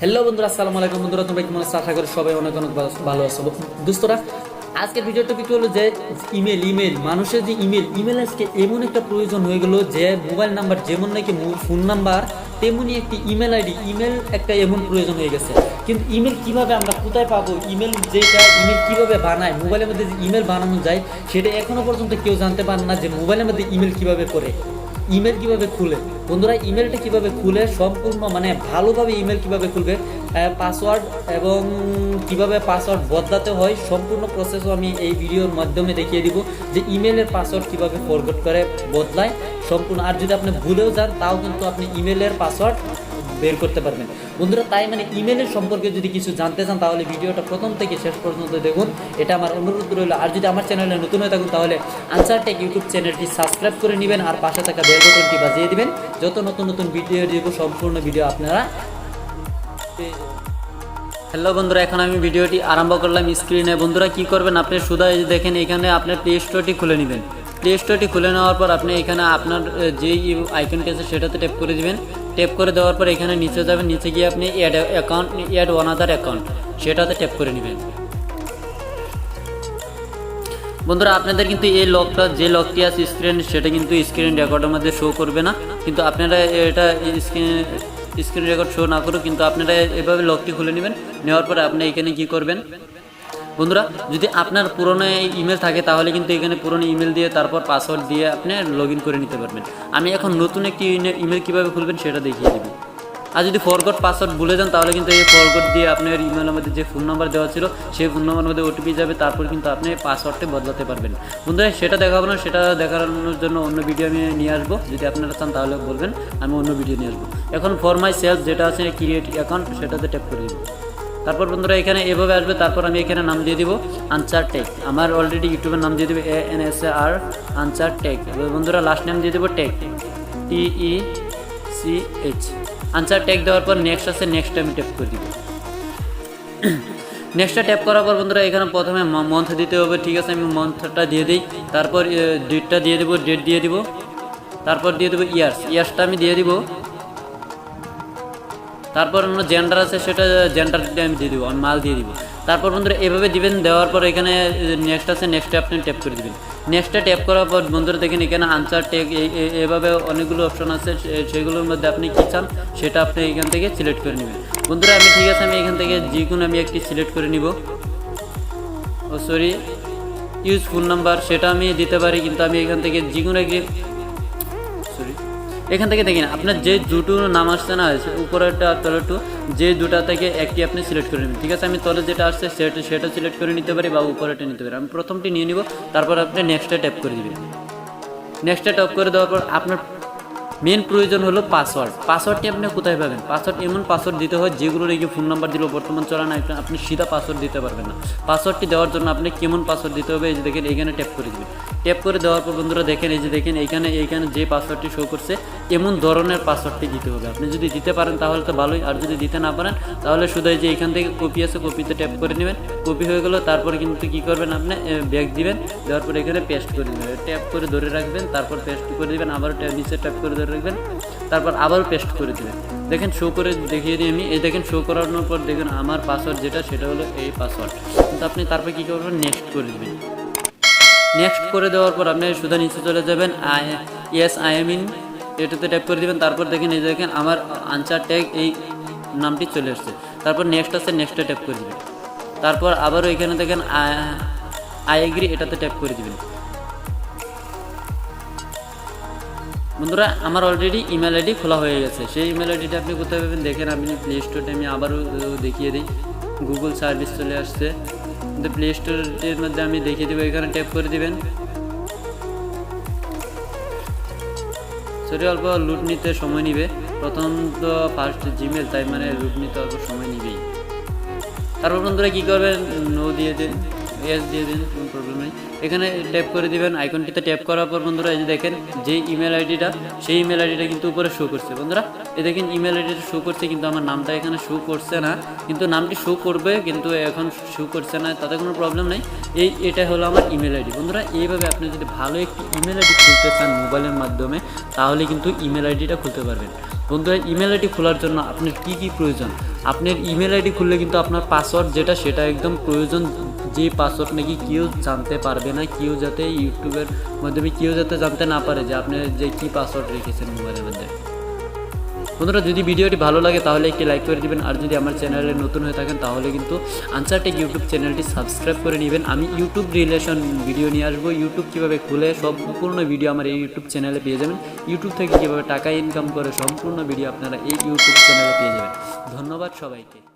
Hello বন্ধুরা, আসসালামু আলাইকুম। বন্ধুরা তোমরা কেমন আছো? আশা করি সবাই অনেক অনেক ভালো আছো। দোস্তরা, আজকের ভিডিও টপিক হলো যে ইমেল মানুষের যে ইমেল আজকে এমন একটা প্রয়োজন হয়ে গেল যে মোবাইল নাম্বার যেমন নাকি ফোন নাম্বার তেমনি একটি ইমেল আইডি, ইমেল একটা এমন প্রয়োজন হয়ে গেছে। কিন্তু ইমেল কিভাবে আমরা কোথায় পাবো, ইমেল কিভাবে বানায়, মোবাইলের মধ্যে যে ইমেল বানানো যায় সেটা এখনো পর্যন্ত কেউ জানতে পারে না যে মোবাইলের মধ্যে ইমেল কিভাবে করে, ইমেল কিভাবে খুলে। বন্ধুরা, ইমেলটা কিভাবে খুলে সম্পূর্ণ ভালোভাবে ইমেল কিভাবে খুলবে, পাসওয়ার্ড এবং কিভাবে পাসওয়ার্ড বদলাতে হয় সম্পূর্ণ প্রসেসও আমি এই ভিডিওর মাধ্যমে দেখিয়ে দিব যে ইমেলের পাসওয়ার্ড কিভাবে ফরগট করে বদলায় সম্পূর্ণ। আর যদি আপনি ভুলেও যান তাও কিন্তু আপনি ইমেলের পাসওয়ার্ড বের করতে পারবেন। বন্ধুরা, তাই ইমেলের সম্পর্কে যদি কিছু জানতে চান তাহলে ভিডিওটা প্রথম থেকে শেষ পর্যন্ত দেখুন, এটা আমার অনুরোধ রইল। আর যদি আমার চ্যানেলে নতুন হয়ে থাকুন তাহলে আনসার টেক ইউটিউব চ্যানেলটি সাবস্ক্রাইব করে নেবেন আর পাশে থাকা বেল বাটনটি বাজিয়ে দিবেন, যত নতুন নতুন ভিডিও দিব সম্পূর্ণ ভিডিও আপনারা পেয়ে যাবেন। হ্যালো বন্ধুরা, এখন আমি ভিডিওটি আরম্ভ করলাম স্ক্রিনে। বন্ধুরা, কি করবেন, আপনি শুধু দেখেন এখানে আপনার প্লে স্টোরটি খুলে নেবেন। প্লে স্টোরটি খুলে নেওয়ার পর আপনি এখানে আপনার যে আইকনটি আছে সেটাতে ট্যাপ করে দিবেন। ট্যাপ করে দেওয়ার পর এখানে নিচে যাবেন, নিচে গিয়ে আপনি অ্যাড ওয়ান আদার অ্যাকাউন্ট সেটাতে ট্যাপ করে নেবেন। বন্ধুরা, আপনাদের কিন্তু এই যে লকটি আছে স্ক্রিন, সেটা কিন্তু স্ক্রিন রেকর্ডের মধ্যে শো করবে না, কিন্তু আপনারা এটা স্ক্রিন রেকর্ড শো না করুক, কিন্তু আপনারা এভাবে লকটি খুলে নেবেন। নেওয়ার পরে আপনি এখানে কি করবেন বন্ধুরা, যদি আপনার পুরনো ইমেল থাকে তাহলে কিন্তু এখানে পুরনো ইমেল দিয়ে তারপর পাসওয়ার্ড দিয়ে আপনি লগ ইন করে নিতে পারবেন। আমি এখন নতুন একটি ইমেল কীভাবে খুলবেন সেটা দেখিয়ে দেব। আর যদি ফরগট পাসওয়ার্ড ভুলে যান তাহলে কিন্তু এই ফরগট দিয়ে আপনার ইমেলের মধ্যে যে ফোন নাম্বার দেওয়া ছিল সেই ফোন নাম্বারের মধ্যে ওটিপি যাবে, তারপর কিন্তু আপনি পাসওয়ার্ডটি বদলাতে পারবেন। বন্ধুরা, সেটা দেখাবো না, সেটা দেখানোর জন্য অন্য ভিডিও আমি নিয়ে আসবো। যদি আপনারা চান তাহলে বলবেন, আমি অন্য ভিডিও নিয়ে আসবো। এখন ফর মাই সেলফ যেটা আছে ক্রিয়েট অ্যাকাউন্ট সেটাতে ট্যাপ করে দেবো। তারপর বন্ধুরা এখানে এভাবে আসবে। তারপর আমি এখানে নাম দিয়ে দিব আনসার টেক। আমার অলরেডি ইউটিউবের নাম দিয়ে দেবো ANSAR আনসার টেক। বন্ধুরা, লাস্ট নাম দিয়ে দেবো টেক, TECH আনসার টেক। দেওয়ার পর নেক্সট আছে, নেক্সট আমি ট্যাপ করে দিব। নেক্সটটা ট্যাপ করার পর বন্ধুরা এখানে প্রথমে মান্থ দিতে হবে, ঠিক আছে, আমি মান্থটা দিয়ে দিই। তারপর ডেটটা দিয়ে দেবো, ডেট দিয়ে দিব। তারপর দিয়ে দেবো ইয়ার্সটা আমি দিয়ে দিব। তারপর অন্য জেন্ডার আছে সেটা জেন্ডারটা আমি দিয়ে দিব, আমি মাল দিয়ে দিব। তারপর বন্ধুরা এভাবে দিবেন। দেওয়ার পর এখানে নেক্সট আছে, নেক্সটে আপনি ট্যাপ করে দেবেন। নেক্সটে ট্যাপ করার পর বন্ধুরা দেখেন এখানে আনসার টেক এভাবে অনেকগুলো অপশন আছে, সেগুলোর মধ্যে আপনি কী চান সেটা আপনি এখান থেকে সিলেক্ট করে নেবেন। বন্ধুরা, আমি ঠিক আছে, আমি এখান থেকে যে কোনো আমি একটি সিলেক্ট করে নিব। ইউজ ফোন নাম্বার সেটা আমি দিতে পারি, কিন্তু আমি এখান থেকে যে কোনো একটি এখান থেকে দেখেন আপনার যে দুটো নাম আসছে না, উপরেরটা তলেরটু, যে দুটা থেকে একটি আপনি সিলেক্ট করে নেবেন। ঠিক আছে, আমি তলে যেটা আসছে সেটা সিলেক্ট করে নিতে পারি বা উপরেটা নিতে পারি। আমি প্রথমটি নিয়ে নিব। তারপর আপনি নেক্সটে ট্যাপ করে দিবেন। নেক্সটে ট্যাপ করে দেওয়ার পর আপনার মেন প্রয়োজন হলো পাসওয়ার্ডটি আপনি কোথায় পাবেন? পাসওয়ার্ড এমন পাসওয়ার্ড দিতে হয় যেগুলোর এই ফোন নাম্বার দিলেও বর্তমান চলা না, আপনি সিধা পাসওয়ার্ড দিতে পারবেন না। পাসওয়ার্ডটি দেওয়ার জন্য আপনি কেমন পাসওয়ার্ড দিতে হবে, এই যে দেখেন এইখানে ট্যাপ করে দেবেন। ট্যাপ করে দেওয়ার পর বন্ধুরা দেখেন, এই যে দেখেন এইখানে যে পাসওয়ার্ডটি শো করছে এমন ধরনের পাসওয়ার্ডটি দিতে হবে। আপনি যদি দিতে পারেন তাহলে তো ভালোই, আর যদি দিতে না পারেন তাহলে শুধু এই যে এইখান থেকে কপি আছে, কপিতে ট্যাপ করে নেবেন। কপি হয়ে গেল, তারপরে কিন্তু কী করবেন, আপনি ব্যাক দিবেন। দেওয়ার পর এখানে পেস্ট করে দেবেন, ট্যাপ করে ধরে রাখবেন, তারপর পেস্ট করে দেবেন। আবারও নিচে ট্যাপ করে ধরে রাখবেন, তারপর আবারও পেস্ট করে দেবেন। দেখেন শো করে দেখিয়ে দিই আমি। এই দেখেন শো করানোর পর দেখেন আমার পাসওয়ার্ড যেটা সেটা হলো এই পাসওয়ার্ড। কিন্তু আপনি তারপর কী করবেন, নেক্সট করে দেবেন। নেক্সট করে দেওয়ার পর আপনি শুধু নিচে চলে যাবেন, আই এম ইন এটাতে ট্যাপ করে দেবেন। তারপর দেখেন এই দেখেন আমার আনসার ট্যাগ এই নামটি চলে আসছে। তারপর নেক্সট আছে, নেক্সটে ট্যাপ করে দেবেন। তারপর আবারও এখানে দেখেন আই এগ্রি এটাতে ট্যাপ করে দেবেন। বন্ধুরা, আমার অলরেডি ইমেল আইডি খোলা হয়ে গেছে। সেই ইমেল আইডিটা আপনি কোথায় পাবেন দেখেন, আপনি প্লে স্টোরটা আমি আবারও দেখিয়ে দিই। গুগল সার্ভিস চলে আসছে, কিন্তু প্লে স্টোরের মধ্যে আমি দেখিয়ে দেবো, এখানে ট্যাপ করে দেবেন। সরি, অল্প লুট নিতে সময় নিবে, প্রথম তো ফার্স্ট জিমেল, তাই লুট নিতে অল্প সময় নিবেই। তারপর বন্ধুরা কী করবেন, নো দিয়ে দিন, এস দিয়ে দিন, কোনো প্রবলেম নেই। এখানে ট্যাপ করে দিবেন আইকনটিতে। ট্যাপ করার পর বন্ধুরা এই যে দেখেন যে ইমেল আইডিটা, সেই ইমেল আইডিটা কিন্তু উপরে শো করছে। বন্ধুরা এই দেখেন ইমেল আইডিটা শো করছে, কিন্তু আমার নামটা এখানে শো করছে না, কিন্তু নামটি শো করবে, কিন্তু এখন শো করছে না, তাতে কোনো প্রবলেম নেই। এটা হলো আমার ইমেল আইডি। বন্ধুরা, এইভাবে আপনি যদি ভালো একটি ইমেল আইডি খুলতে চান মোবাইলের মাধ্যমে তাহলে কিন্তু ইমেল আইডিটা খুলতে পারবেন। বন্ধুরা ইমেল আইডি খোলার জন্য আপনার কি কি প্রয়োজন, আপনার ইমেল আইডি খুললে কিন্তু আপনার পাসওয়ার্ড যেটা সেটা একদম প্রয়োজন, যে পাসওয়ার্ড নাকি কেউ জানতে পারবে না, কেউ যাতে ইউটিউবের মাধ্যমে কেউ যাতে জানতে না পারে যে আপনি যে কী পাসওয়ার্ড রেখেছেন মোবাইলের মধ্যে। বন্ধুরা যদি ভিডিওটি ভালো লাগে তাহলে একটি লাইক করে দিবেন, আর যদি আমার চ্যানেলে নতুন হয়ে থাকেন তাহলে কিন্তু আনসার টেক ইউটিউব চ্যানেলটি সাবস্ক্রাইব করে নেবেন। আমি ইউটিউব রিলেশন ভিডিও নিয়ে আসবো, ইউটিউব কীভাবে খুলে সম্পূর্ণ ভিডিও আমার এই ইউটিউব চ্যানেলে পেয়ে যাবেন, ইউটিউব থেকে কীভাবে টাকা ইনকাম করে সম্পূর্ণ ভিডিও আপনারা এই ইউটিউব চ্যানেলে পেয়ে যাবেন। ধন্যবাদ সবাইকে।